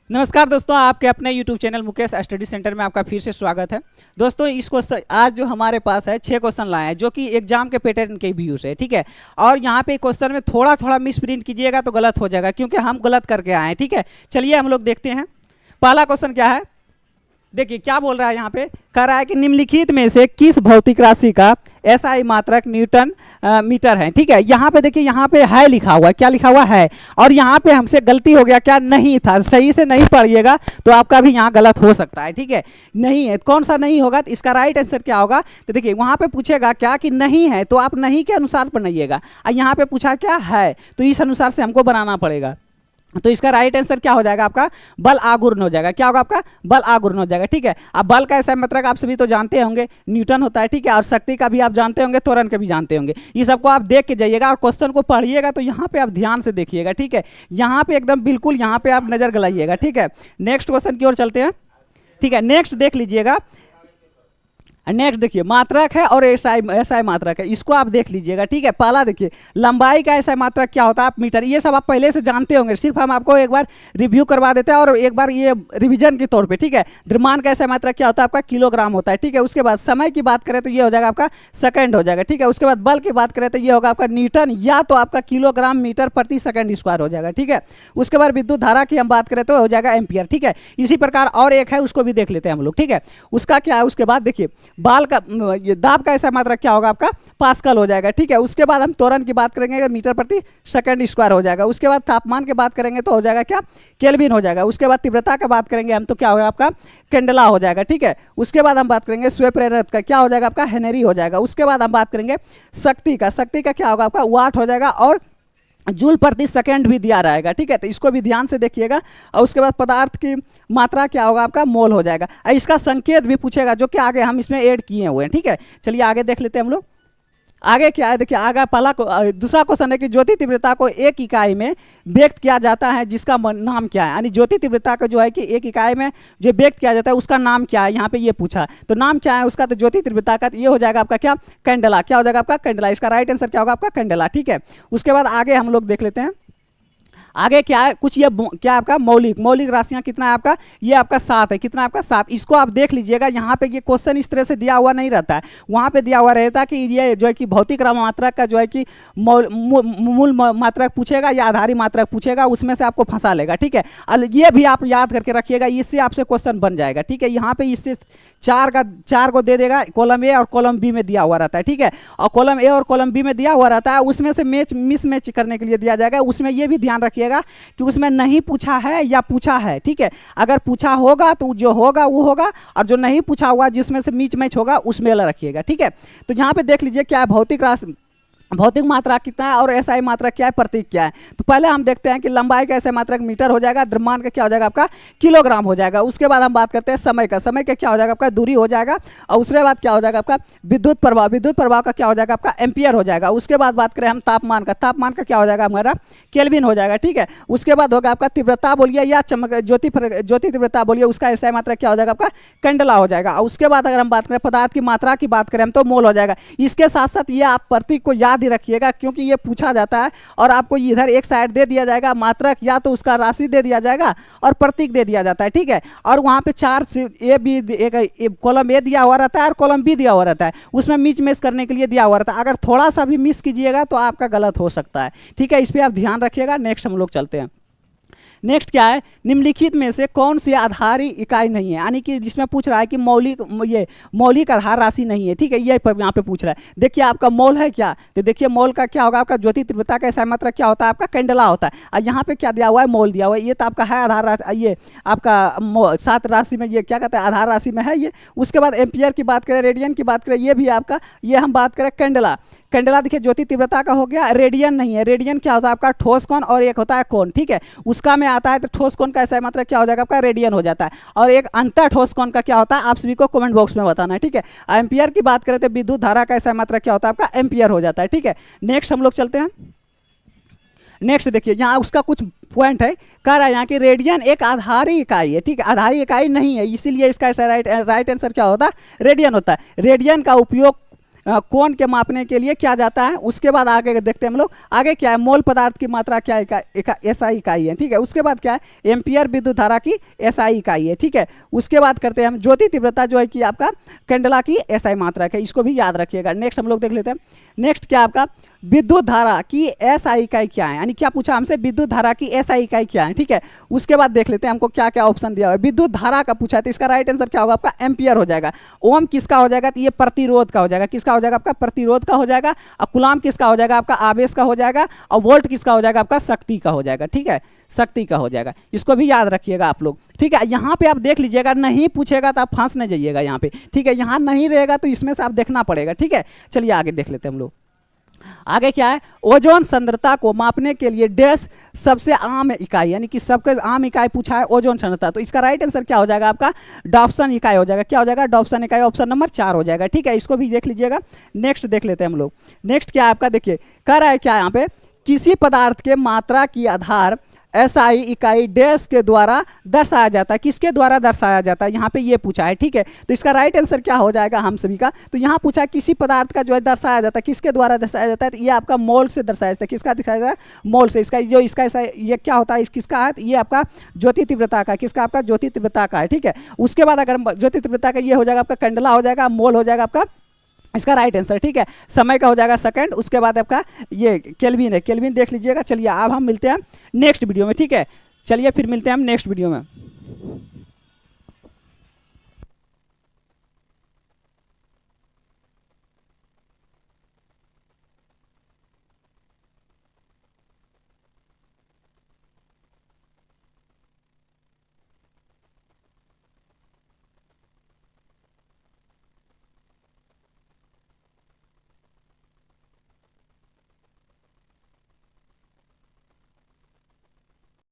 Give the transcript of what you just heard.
नमस्कार दोस्तों, आपके अपने YouTube channel Mukesh study centre में आपका फिर से स्वागत है। दोस्तों इस क्वेश्चन आज जो हमारे पास है 6 क्वेश्चन लाए हैं जो कि एग्जाम के पैटर्न के व्यू से, ठीक है। और यहाँ पे क्वेश्चन में थोड़ा थोड़ा मिस प्रिंट कीजिएगा तो गलत हो जाएगा क्योंकि हम गलत करके आए हैं, ठीक है। चलिए हम लोग देखते हैं पहला क्वेश्चन क्या है। देखिए क्या बोल रहा है, यहाँ पे कह रहा है कि निम्नलिखित में से किस भौतिक राशि का SI मात्रक न्यूटन मीटर है, ठीक है। यहाँ पे देखिए, यहाँ पे है लिखा हुआ है, क्या लिखा हुआ है, और यहाँ पे हमसे गलती हो गया, क्या नहीं था, सही से नहीं पढ़िएगा तो आपका भी यहाँ गलत हो सकता है, ठीक है। नहीं है, कौन सा नहीं होगा, तो इसका राइट आंसर क्या होगा। तो देखिए वहाँ पे पूछेगा क्या कि नहीं है, तो आप नहीं के अनुसार बनाइएगा, और यहाँ पे पूछा क्या है तो इस अनुसार से हमको बनाना पड़ेगा। तो इसका राइट आंसर क्या हो जाएगा, आपका बल आघूर्ण हो जाएगा। क्या होगा, आपका बल आघूर्ण हो जाएगा, ठीक है। अब बल का ऐसा मतलब आप सभी तो जानते होंगे, न्यूटन होता है, ठीक है। और शक्ति का भी आप जानते होंगे, त्वरण का भी जानते होंगे। ये सबको आप देख के जाइएगा और क्वेश्चन को पढ़िएगा तो यहाँ पे आप ध्यान से देखिएगा, ठीक है। यहाँ पे एकदम बिल्कुल यहाँ पे आप नजर गलाइएगा, ठीक है। नेक्स्ट क्वेश्चन की ओर चलते हैं, ठीक है। नेक्स्ट देख लीजिएगा, नेक्स्ट देखिए मात्रक है और SI मात्रक है, इसको आप देख लीजिएगा, ठीक है। पहला देखिए लंबाई का SI मात्रक क्या होता है, आप मीटर, ये सब आप पहले से जानते होंगे, सिर्फ हम आपको एक बार रिव्यू करवा देते हैं और एक बार ये रिवीजन के तौर पे, ठीक है। द्रव्यमान का SI मात्रक क्या होता है, आपका किलोग्राम होता है, ठीक है। उसके बाद समय की बात करें तो ये हो जाएगा आपका सेकंड हो जाएगा, ठीक है। उसके बाद बल की बात करें तो ये होगा आपका न्यूटन या तो आपका किलोग्राम मीटर प्रति सेकंड स्क्वायर हो जाएगा, ठीक है। उसके बाद विद्युत धारा की हम बात करें तो हो जाएगा एम्पियर, ठीक है। इसी प्रकार और एक है, उसको भी देख लेते हैं हम लोग, ठीक है। उसका क्या है, उसके बाद देखिए बाल का ये दाब का ऐसा मात्रक क्या होगा, आपका पास्कल हो जाएगा, ठीक है। उसके बाद हम त्वरण की बात करेंगे, मीटर प्रति सेकंड स्क्वायर हो जाएगा। उसके बाद तापमान की बात करेंगे तो हो जाएगा क्या, केल्विन हो जाएगा। उसके बाद तीव्रता की बात करेंगे हम तो क्या होगा, आपका कैंडेला हो जाएगा, ठीक है। उसके बाद हम बात करेंगे स्व प्रेरक का, क्या हो जाएगा, आपका हेनरी हो जाएगा। उसके बाद हम बात करेंगे शक्ति का क्या होगा, आपका वाट हो जाएगा, और जूल प्रति सेकंड भी दिया रहेगा, ठीक है। तो इसको भी ध्यान से देखिएगा। और उसके बाद पदार्थ की मात्रा क्या होगा, आपका मोल हो जाएगा। इसका संकेत भी पूछेगा जो कि आगे हम इसमें ऐड किए हुए हैं, ठीक है। चलिए आगे देख लेते हैं हम लोग। आगे क्या है, देखिए आगे दूसरा क्वेश्चन है कि ज्योति तीव्रता को एक इकाई में व्यक्त किया जाता है जिसका नाम क्या है। यानी ज्योति तीव्रता को जो है कि एक इकाई में जो व्यक्त किया जाता है उसका नाम क्या है, यहाँ पे ये पूछा। तो नाम क्या है उसका, तो ज्योति तीव्रता का ये हो जाएगा आपका क्या, कैंडेला। क्या हो जाएगा, आपका कैंडेला। इसका राइट आंसर क्या होगा, आपका कैंडेला, ठीक है। उसके बाद आगे हम लोग देख लेते हैं, आगे क्या है कुछ, ये क्या आपका मौलिक राशियां कितना है आपका, ये आपका 7 है। कितना आपका 7, इसको आप देख लीजिएगा। यहाँ पे ये क्वेश्चन इस तरह से दिया हुआ नहीं रहता है, वहाँ पे दिया हुआ रहता है कि ये जो है कि भौतिक मात्रक का जो है कि मूल मात्रक पूछेगा या आधारी मात्रक पूछेगा, उसमें से आपको फंसा लेगा, ठीक है। ये भी आप याद करके रखिएगा, इससे आपसे क्वेश्चन बन जाएगा, ठीक है। यहाँ पे इससे 4 को दे देगा, कॉलम ए और कॉलम बी में दिया हुआ रहता है, ठीक है। और कॉलम ए और कॉलम बी में दिया हुआ रहता है, उसमें से मिस करने के लिए दिया जाएगा। उसमें ये भी ध्यान रखिएगा कि उसमें नहीं पूछा है या पूछा है, ठीक है। अगर पूछा होगा तो जो होगा वो होगा, और जो नहीं पूछा हुआ जिसमें से मिच होगा उसमें अलग रखिएगा, ठीक है। तो यहाँ पे देख लीजिए क्या है, भौतिक मात्रा कितना है और SI मात्रक क्या है, प्रतीक क्या है। तो पहले हम देखते हैं कि लंबाई का SI मात्रक मीटर हो जाएगा, द्रव्यमान का क्या हो जाएगा, आपका किलोग्राम हो जाएगा। उसके बाद हम बात करते हैं समय का क्या हो जाएगा, आपका दूरी हो जाएगा। और उसके बाद क्या हो जाएगा, आपका विद्युत प्रभाव का क्या हो जाएगा, आपका एम्पियर हो जाएगा। उसके बाद बात करें हम तापमान का क्या हो जाएगा, हमारा केल्विन हो जाएगा, ठीक है। उसके बाद होगा आपका तीव्रता बोलिए या ज्योति तीव्रता बोलिए, उसका SI मात्रक क्या हो जाएगा, आपका कैंडेला हो जाएगा। और उसके बाद अगर हम बात करें पदार्थ की मात्रा की बात करें हम तो मोल हो जाएगा। इसके साथ साथ ये आप प्रतीक को याद ही रखिएगा क्योंकि ये पूछा जाता है और आपको इधर एक साइड दे दिया जाएगा मात्रक, या तो उसका राशि दे दिया जाएगा और प्रतीक दे दिया जाता है, ठीक है। और वहाँ पे 4 ए बी, एक कॉलम ए दिया हुआ रहता है और कॉलम बी दिया हुआ रहता है, उसमें मिस करने के लिए दिया हुआ रहता है। अगर थोड़ा सा भी मिस कीजिएगा तो आपका गलत हो सकता है, ठीक है। इस पर आप ध्यान रखिएगा। नेक्स्ट हम लोग चलते हैं। नेक्स्ट क्या है, निम्नलिखित में से कौन सी आधारी इकाई नहीं है, यानी कि जिसमें पूछ रहा है कि मौलिक आधार राशि नहीं है, ठीक है। ये यहाँ पे पूछ रहा है। देखिए आपका मोल है क्या, तो देखिए मोल का क्या होगा, आपका ज्योति तीव्रता का SI मात्रक क्या होता है, आपका कैंडेला होता है। और यहाँ पे क्या दिया हुआ है, मोल दिया हुआ है। ये तो आपका है आधार राशि, ये आपका 7 राशि में ये क्या कहते हैं, आधार राशि में है ये। उसके बाद एम्पियर की बात करें, रेडियन की बात करें, ये भी आपका, ये हम बात करें कैंडेला देखिए ज्योति तीव्रता का हो गया। रेडियन नहीं है, रेडियन क्या होता है, आपका ठोस कोण और एक होता है कोण, ठीक है। उसका में आता है तो ठोस कोण का SI मात्रक क्या हो जाएगा, आपका रेडियन हो जाता है। और एक अंतर ठोस कोण का क्या होता है, आप सभी को कमेंट बॉक्स में बताना है, ठीक है। एम्पियर की बात करें तो विद्युत धारा का SI मात्रक क्या होता है, आपका एम्पियर हो जाता है, ठीक है। नेक्स्ट हम लोग चलते हैं। नेक्स्ट देखिए यहाँ उसका कुछ पॉइंट है, कह रहा है यहाँ की रेडियन एक आधारी इकाई है, ठीक है। आधारी इकाई नहीं है, इसीलिए इसका राइट आंसर क्या होता है, रेडियन होता है। रेडियन का उपयोग कोण के मापने के लिए क्या जाता है। उसके बाद आगे देखते हैं हम लोग, आगे क्या है, मोल पदार्थ की मात्रा क्या एसआई इकाई है, ठीक है। उसके बाद क्या है, एम्पियर विद्युत धारा की एसआई इकाई है, ठीक है। उसके बाद करते हैं हम ज्योति तीव्रता जो है कि आपका कैंडला की एसआई मात्रा है, इसको भी याद रखिएगा। नेक्स्ट हम लोग देख लेते हैं, नेक्स्ट क्या आपका विद्युत धारा की एसआई इकाई क्या है, यानी क्या पूछा हमसे, विद्युत धारा की एसआई इकाई क्या है, ठीक है। उसके बाद देख लेते हैं हमको क्या क्या ऑप्शन दिया हुआ है। विद्युत धारा का पूछा है तो इसका राइट आंसर क्या होगा आपका, एम्पियर हो जाएगा। ओम किसका हो जाएगा, तो ये प्रतिरोध का हो जाएगा, किसका हो जाएगा आपका, प्रतिरोध का हो जाएगा। और कूलाम किसका हो जाएगा आपका, आवेश का हो जाएगा। और वोल्ट किसका हो जाएगा आपका, शक्ति का हो जाएगा, ठीक है, शक्ति का हो जाएगा। इसको भी याद रखिएगा आप लोग, ठीक है। यहाँ पे आप देख लीजिएगा, नहीं पूछेगा तो आप फंस नहीं जाइएगा यहाँ पे, ठीक है। यहाँ नहीं रहेगा तो इसमें से आप देखना पड़ेगा, ठीक है। चलिए आगे देख लेते हैं हम लोग। आगे क्या है, ओजोन सांद्रता को मापने के लिए डैश सबसे आम इकाई, यानी कि सबसे आम इकाई पूछा है ओजोन सांद्रता, तो इसका राइट आंसर क्या हो जाएगा आपका, डॉप्सन इकाई हो जाएगा। क्या हो जाएगा, डॉप्सन इकाई, ऑप्शन नंबर 4 हो जाएगा, ठीक है। इसको भी देख लीजिएगा। नेक्स्ट देख लेते हैं हम लोग। नेक्स्ट क्या है आपका, देखिए कह रहा है क्या यहाँ पे, किसी पदार्थ के मात्रा की आधार एसआई इकाई डैश के द्वारा दर्शाया जाता है, किसके द्वारा दर्शाया जाता है, यहाँ पे ये पूछा है, ठीक है। तो इसका राइट आंसर क्या हो जाएगा हम सभी का, तो यहाँ पूछा है किसी पदार्थ का जो है दर्शाया जाता है, किसके द्वारा दर्शाया जाता है, तो ये आपका मोल से दर्शाया जाता है। किसका दिखाया जाता है, मोल से। इसका जो इसका ये क्या होता है, किसका है, ये आपका ज्योति तीव्रता का, किसका आपका ज्योति तीव्रता का है, ठीक है। उसके बाद अगर ज्योति तीव्रता का ये हो जाएगा आपका कैंडला हो जाएगा, मोल हो जाएगा आपका इसका राइट आंसर, ठीक है। समय का हो जाएगा सेकंड। उसके बाद आपका ये केल्विन है, केल्विन देख लीजिएगा। चलिए अब हम मिलते हैं नेक्स्ट वीडियो में, ठीक है। चलिए फिर मिलते हैं हम नेक्स्ट वीडियो में।